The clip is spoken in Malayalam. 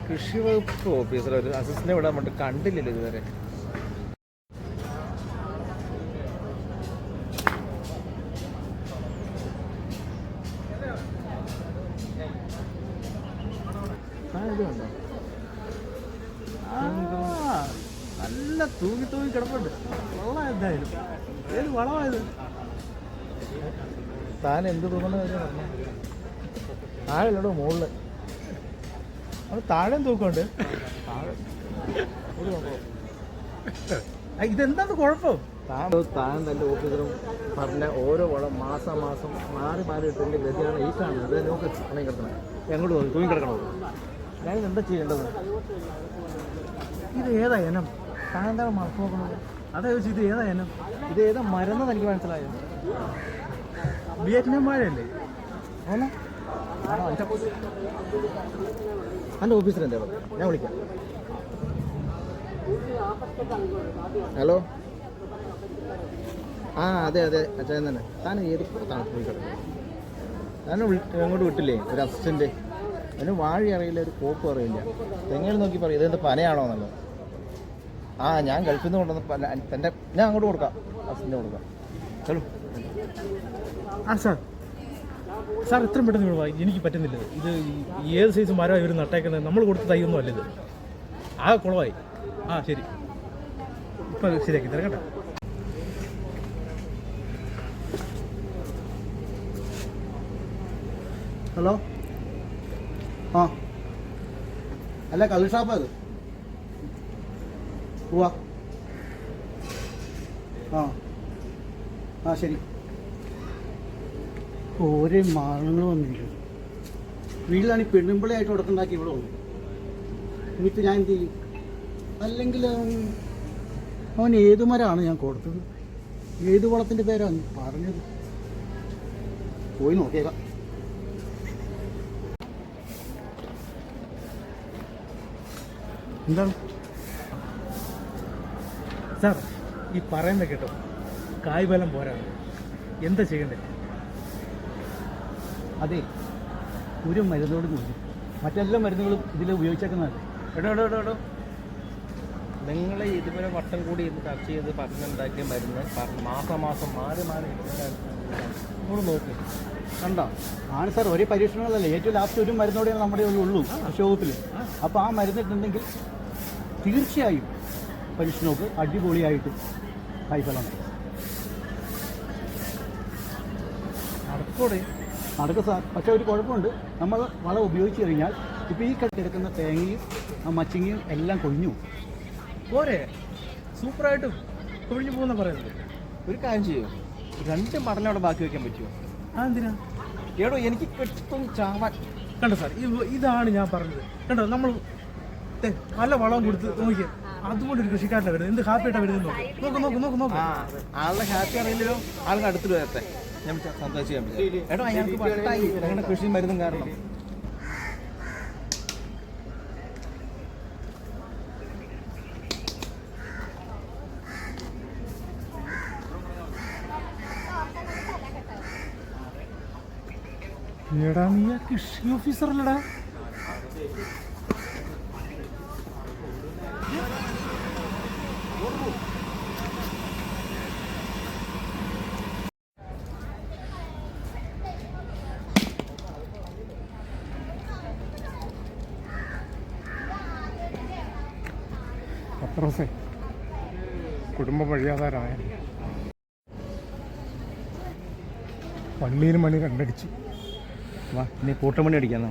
കൃഷി വകുപ്പ് ഓഫീസർ ഒരു അസിസ്റ്റന്റ് വിടാൻ വേണ്ടി കണ്ടില്ലല്ലോ ഇതുവരെ. ഇതുണ്ടോ? നല്ല തൂങ്ങി തൂങ്ങി കിടപ്പുണ്ട്. വളം എന്തായാലും ഏത് വളമായത്? താൻ എന്ത് തോന്നുന്ന കാര്യം പറഞ്ഞു. താഴെല്ലോ മുകളില് അത് താഴെ തൂക്കമുണ്ട്. ഇതെന്താണ് കുഴപ്പം? താൻ തൻ്റെ ഓഫീസറും പറഞ്ഞ ഓരോ വളം മാസം മാറി മാറി ഇട്ടതിൻ്റെ ഗതിയാണ് ഈ കാണുന്നത്. അത് നോക്ക് ഉണങ്ങി കിടക്കണം. എങ്ങോട്ട് തോന്നി തൂങ്ങി കിടക്കണോ? ഞാൻ എന്താ ചെയ്യേണ്ടത്? ഇത് ഏതാ ഇനം? താൻ എന്താണ് മറച്ചു നോക്കുന്നത്? അതാ ചോദിച്ചു, ഇത് ഏതാ ഇനം? ഇത് ഏതാ മരുന്നെന്ന് എനിക്ക് മനസ്സിലായോ? വിയറ്റ്നാം വാഴയല്ലേ? ആണോ? എൻ്റെ ഓഫീസർ എന്താ പറയുക? ഞാൻ വിളിക്കാം. ഹലോ. അതെ അച്ഛൻ തന്നെ. താൻ ഏത് പോയി കിടക്കും? താൻ അങ്ങോട്ട് വിട്ടില്ലേ ഒരു അസിസ്റ്റൻ്റ്? അതിന് വാഴ അറിയില്ല, ഒരു കോപ്പ് അറിയില്ല. തെങ്ങയിൽ നോക്കി പറയും ഇതെന്ത് പനയാണോ എന്നുള്ളത്. ഞാൻ ഗൾഫിൽ നിന്ന് കൊണ്ടുവന്ന് തൻ്റെ ഞാൻ അങ്ങോട്ട് കൊടുക്കാം, അസിസ്റ്റൻ്റ് കൊടുക്കാം. ഹലോ. സാർ എത്രയും പെട്ടെന്ന് ഇവിടെ എനിക്ക് പറ്റുന്നില്ല. ഇത് ഏത് സൈസ് മരമാണ് ഇവർ നട്ടേക്കുന്നത്? നമ്മൾ കൊടുത്ത തൈയൊന്നും അല്ല ഇത്. കുളമായി. ശരി, ഇപ്പം ശരിയാക്കി തരാം കേട്ടോ. ഹലോ. അല്ല, കള്ള് ഷാപ്പാ അത്? പോവാ. ശരി. ഓരോ മാർഗങ്ങൾ വന്നിരിക്കും. വീട്ടിലാണ് ഈ പെണ്ണുമ്പിളയായിട്ട് ഉടക്കുണ്ടാക്കി ഇവിടെ വന്നു. എന്നിട്ട് ഞാൻ എന്ത് ചെയ്യും? അല്ലെങ്കിൽ അവൻ ഏതു മരമാണ് ഞാൻ കൊടുത്തത്? ഏത് വളത്തിൻ്റെ പേരാണ് പറഞ്ഞത്? പോയി നോക്കിയേക്കാം. എന്താണ് സാർ ഈ പറയുന്നത് കേട്ടോ? കായ്ഫലം പോരാണ്. എന്താ ചെയ്യണ്ടേ? അതെ, ഒരു മരുന്നോട് കൂടി മറ്റെല്ലാ മരുന്നുകളും ഇതിൽ ഉപയോഗിച്ചേക്കുന്നതല്ലേ. എടോ നിങ്ങൾ ഇതുപോലെ വട്ടം കൂടി ഇന്ന് ചർച്ച ചെയ്ത് പറഞ്ഞുണ്ടാക്കിയ മരുന്ന് മാസം മാറി നമ്മൾ നോക്കി കണ്ടോ? ആണ് സാർ, ഒരേ പരീക്ഷണങ്ങളല്ലേ. ഏറ്റവും ലാസ്റ്റ് ഒരു മരുന്നോടെ നമ്മുടെ ഉള്ളൂ ഷോപ്പിൽ. അപ്പോൾ ആ മരുന്നിട്ടുണ്ടെങ്കിൽ തീർച്ചയായും പരീക്ഷണമൊക്കെ അടിപൊളിയായിട്ട് കായ്ഫലം നടക്കും സാർ. പക്ഷേ ഒരു കുഴപ്പമുണ്ട്. നമ്മൾ വളം ഉപയോഗിച്ച് കഴിഞ്ഞാൽ ഇപ്പോൾ ഈ കിടക്കുന്ന തേങ്ങയും മച്ചിങ്ങയും എല്ലാം കൊഴിഞ്ഞു പോരെ. സൂപ്പറായിട്ടും കൊഴിഞ്ഞു പോകുന്ന പറയുന്നത്. ഒരു കാര്യം ചെയ്യുമോ? 2 മടലവിടെ ബാക്കി വയ്ക്കാൻ പറ്റുമോ? എന്തിനാ? ഏടോ എനിക്ക് പെട്ടെന്ന് ചാവാൻ. കണ്ടോ സാർ, ഇതാണ് ഞാൻ പറഞ്ഞത്. കണ്ടോ, നമ്മൾ നല്ല വളം കൊടുത്ത് നോക്കിയാൽ അതുകൊണ്ട് ഒരു കൃഷിക്കാരനെ വരുന്നത് എന്ത് ഹാപ്പിയായിട്ടാണ് വരുന്നത്. നോക്ക്. ആളുടെ ഹാപ്പി അറിയില്ലല്ലോ. ആളുടെ അടുത്ത് വരട്ടെ, ഞാൻ സന്തോഷിക്കാൻ പറ്റും. ഏട്ടോ, ഞങ്ങൾക്ക് പട്ടായി ഞങ്ങളുടെ കൃഷി മരുന്നും കാരണം. എടാ, നീ കൃഷി ഓഫീസറല്ലടാ? പത്രസേ കുടുംബ വഴിയാധാരമായ പള്ളിയിൽ മണി 2 അടിച്ചു. വാ, നീ കൂട്ടമണി അടിക്കാന്നോ?